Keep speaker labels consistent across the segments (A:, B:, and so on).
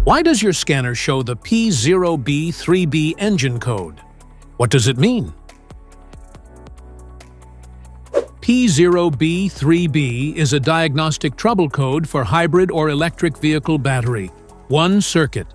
A: Why does your scanner show the P0B3B engine code? What does it mean? P0B3B is a diagnostic trouble code for hybrid or electric vehicle battery. One circuit.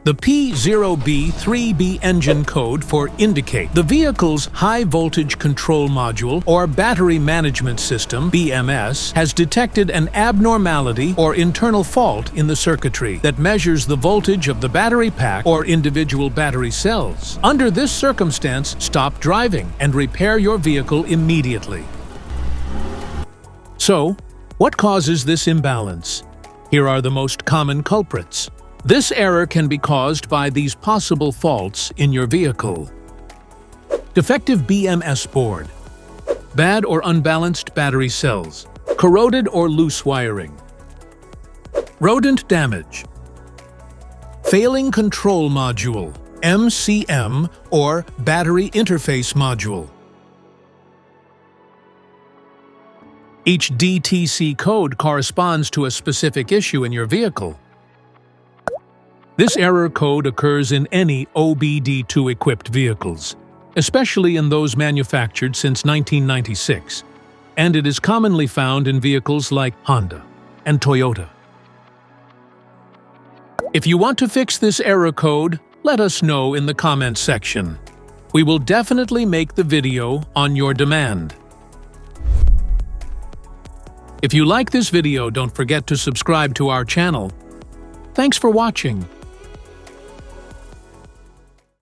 A: The P0B3B engine code for indicate the vehicle's high voltage control module or battery management system (BMS) has detected an abnormality or internal fault in the circuitry that measures the voltage of the battery pack or individual battery cells. Under this circumstance, stop driving and repair your vehicle immediately. So, what causes this imbalance? Here are the most common culprits. This error can be caused by these possible faults in your vehicle. Defective BMS board, bad or unbalanced battery cells, corroded or loose wiring, rodent damage, failing control module, MCM or battery interface module. Each DTC code corresponds to a specific issue in your vehicle. This error code occurs in any OBD2-equipped vehicles, especially in those manufactured since 1996, and it is commonly found in vehicles like Honda and Toyota. If you want to fix this error code, let us know in the comments section. We will definitely make the video on your demand. If you like this video, don't forget to subscribe to our channel. Thanks for watching.